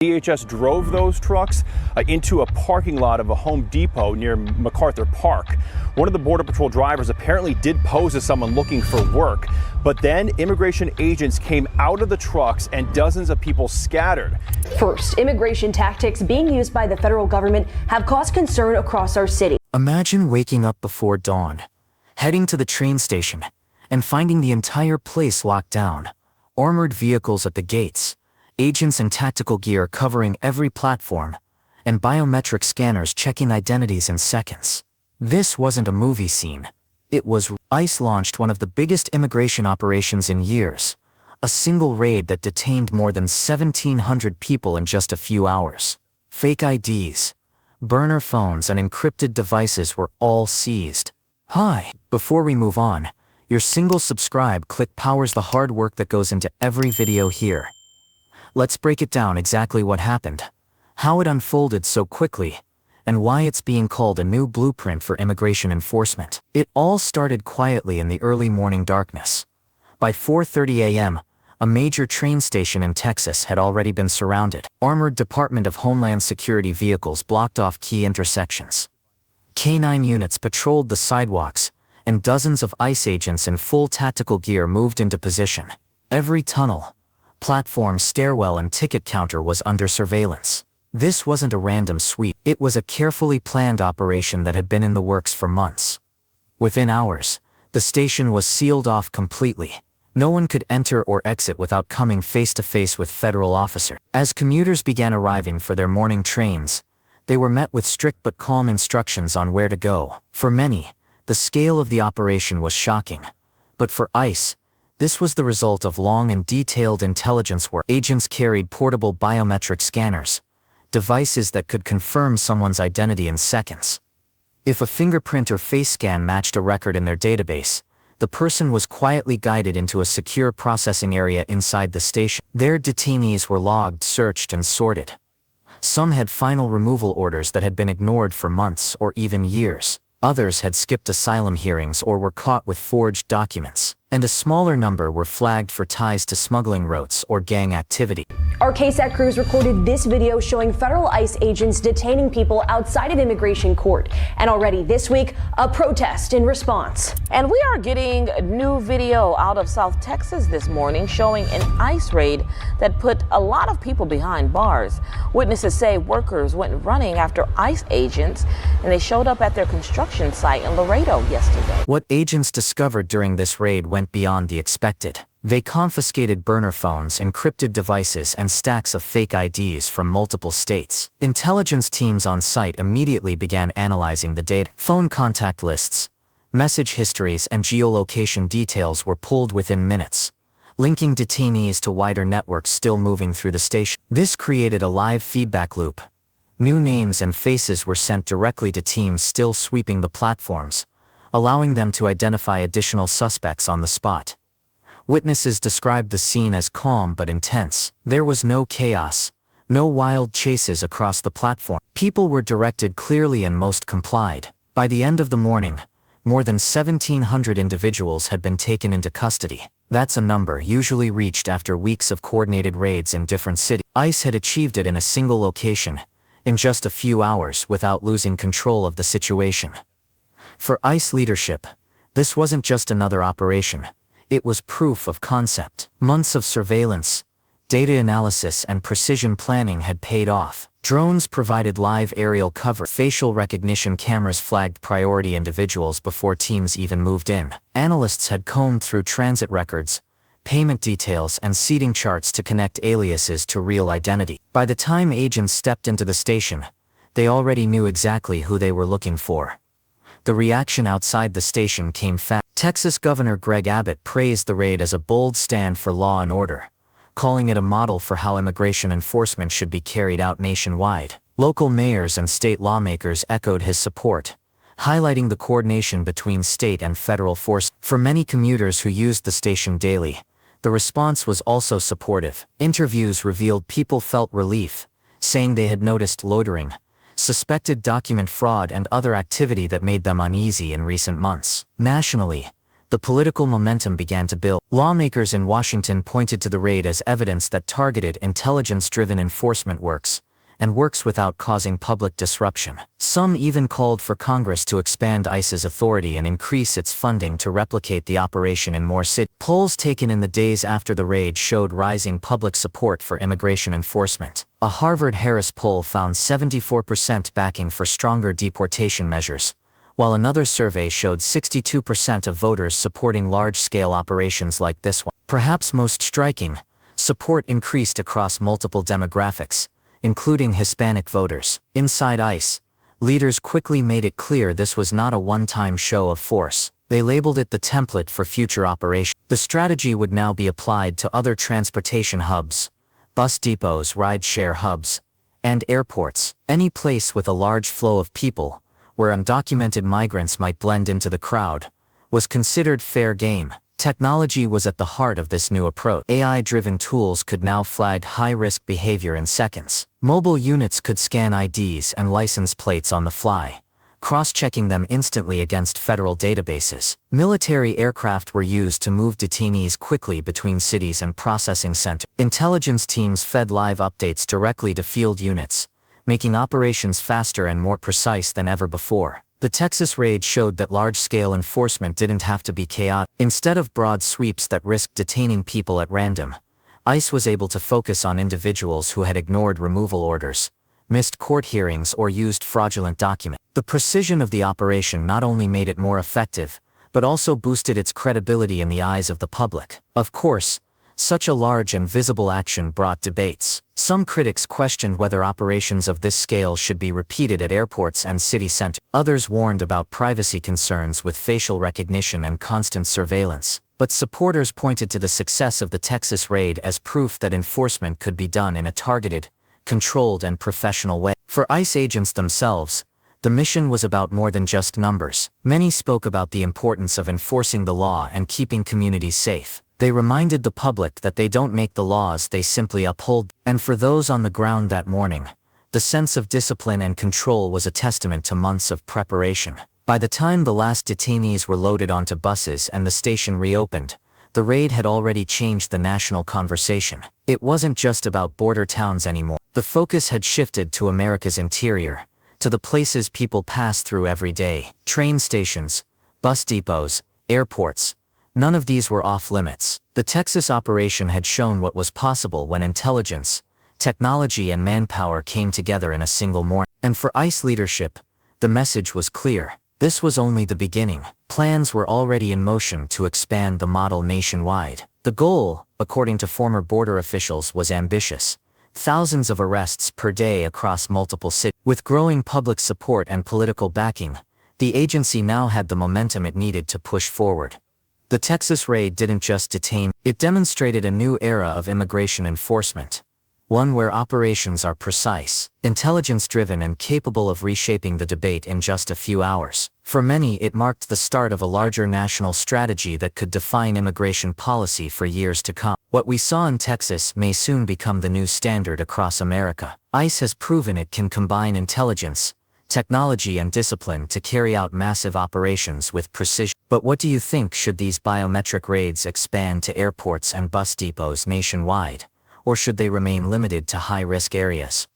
DHS drove those trucks into a parking lot of a Home Depot near MacArthur Park. One of the Border Patrol drivers apparently did pose as someone looking for work, but then immigration agents came out of the trucks and dozens of people scattered. First, immigration tactics being used by the federal government have caused concern across our city. Imagine waking up before dawn, heading to the train station, and finding the entire place locked down. Armored vehicles at the gates, agents in tactical gear covering every platform, and biometric scanners checking identities in seconds. This wasn't a movie scene. It was. ICE launched one of the biggest immigration operations in years, a single raid that detained more than 1,700 people in just a few hours. Fake IDs, burner phones, and encrypted devices were all seized. Hi, before we move on, your single subscribe click powers the hard work that goes into every video here. Let's break it down exactly what happened, how it unfolded so quickly, and why it's being called a new blueprint for immigration enforcement. It all started quietly in the early morning darkness. By 4:30 a.m., a major train station in Texas had already been surrounded. Armored Department of Homeland Security vehicles blocked off key intersections. K-9 units patrolled the sidewalks, and dozens of ICE agents in full tactical gear moved into position. Every tunnel, platform, stairwell, and ticket counter was under surveillance. This wasn't a random sweep. It was a carefully planned operation that had been in the works for months. Within hours, the station was sealed off completely. No one could enter or exit without coming face to face with federal officers. As commuters began arriving for their morning trains, they were met with strict but calm instructions on where to go. For many, the scale of the operation was shocking. But for ICE, this was the result of long and detailed intelligence work. Agents carried portable biometric scanners, devices that could confirm someone's identity in seconds. If a fingerprint or face scan matched a record in their database, the person was quietly guided into a secure processing area inside the station. Their detainees were logged, searched, and sorted. Some had final removal orders that had been ignored for months or even years. Others had skipped asylum hearings or were caught with forged documents, and a smaller number were flagged for ties to smuggling routes or gang activity. Our KSAT crews recorded this video showing federal ICE agents detaining people outside of immigration court. And already this week, a protest in response. And we are getting new video out of South Texas this morning showing an ICE raid that put a lot of people behind bars. Witnesses say workers went running after ICE agents, and they showed up at their construction site in Laredo yesterday. What agents discovered during this raid went beyond the expected. They confiscated burner phones, encrypted devices, and stacks of fake IDs from multiple states. Intelligence teams on site immediately began analyzing the data. Phone contact lists, message histories, and geolocation details were pulled within minutes, linking detainees to wider networks still moving through the station. This created a live feedback loop. New names and faces were sent directly to teams still sweeping the platforms, allowing them to identify additional suspects on the spot. Witnesses described the scene as calm but intense. There was no chaos, no wild chases across the platform. People were directed clearly and most complied. By the end of the morning, more than 1,700 individuals had been taken into custody. That's a number usually reached after weeks of coordinated raids in different cities. ICE had achieved it in a single location, in just a few hours, without losing control of the situation. For ICE leadership, this wasn't just another operation. It was proof of concept. Months of surveillance, data analysis, and precision planning had paid off. Drones provided live aerial cover. Facial recognition cameras flagged priority individuals before teams even moved in. Analysts had combed through transit records, payment details, and seating charts to connect aliases to real identity. By the time agents stepped into the station, they already knew exactly who they were looking for. The reaction outside the station came fast. Texas Governor Greg Abbott praised the raid as a bold stand for law and order, calling it a model for how immigration enforcement should be carried out nationwide. Local mayors and state lawmakers echoed his support, highlighting the coordination between state and federal forces. For many commuters who used the station daily, the response was also supportive. Interviews revealed people felt relief, saying they had noticed loitering, suspected document fraud, and other activity that made them uneasy in recent months. Nationally, the political momentum began to build. Lawmakers in Washington pointed to the raid as evidence that targeted, intelligence-driven enforcement works, and works without causing public disruption. Some even called for Congress to expand ICE's authority and increase its funding to replicate the operation in more cities. Polls taken in the days after the raid showed rising public support for immigration enforcement. A Harvard-Harris poll found 74% backing for stronger deportation measures, while another survey showed 62% of voters supporting large-scale operations like this one. Perhaps most striking, support increased across multiple demographics, including Hispanic voters. Inside ICE, leaders quickly made it clear this was not a one-time show of force. They labeled it the template for future operations. The strategy would now be applied to other transportation hubs, bus depots, ride-share hubs, and airports. Any place with a large flow of people, where undocumented migrants might blend into the crowd, was considered fair game. Technology was at the heart of this new approach. AI-driven tools could now flag high-risk behavior in seconds. Mobile units could scan IDs and license plates on the fly, cross-checking them instantly against federal databases. Military aircraft were used to move detainees quickly between cities and processing centers. Intelligence teams fed live updates directly to field units, making operations faster and more precise than ever before. The Texas raid showed that large-scale enforcement didn't have to be chaotic. Instead of broad sweeps that risked detaining people at random, ICE was able to focus on individuals who had ignored removal orders, missed court hearings, or used fraudulent documents. The precision of the operation not only made it more effective, but also boosted its credibility in the eyes of the public. Of course, such a large and visible action brought debates. Some critics questioned whether operations of this scale should be repeated at airports and city centers. Others warned about privacy concerns with facial recognition and constant surveillance. But supporters pointed to the success of the Texas raid as proof that enforcement could be done in a targeted, controlled, and professional way. For ICE agents themselves, the mission was about more than just numbers. Many spoke about the importance of enforcing the law and keeping communities safe. They reminded the public that they don't make the laws, they simply uphold. And for those on the ground that morning, the sense of discipline and control was a testament to months of preparation. By the time the last detainees were loaded onto buses and the station reopened, the raid had already changed the national conversation. It wasn't just about border towns anymore. The focus had shifted to America's interior, to the places people pass through every day. Train stations, bus depots, airports. None of these were off limits. The Texas operation had shown what was possible when intelligence, technology, and manpower came together in a single morning. And for ICE leadership, the message was clear. This was only the beginning. Plans were already in motion to expand the model nationwide. The goal, according to former border officials, was ambitious. Thousands of arrests per day across multiple cities. With growing public support and political backing, the agency now had the momentum it needed to push forward. The Texas raid didn't just detain, it demonstrated a new era of immigration enforcement. One where operations are precise, intelligence-driven, and capable of reshaping the debate in just a few hours. For many, it marked the start of a larger national strategy that could define immigration policy for years to come. What we saw in Texas may soon become the new standard across America. ICE has proven it can combine intelligence, technology, and discipline to carry out massive operations with precision. But what do you think? Should these biometric raids expand to airports and bus depots nationwide, or should they remain limited to high-risk areas?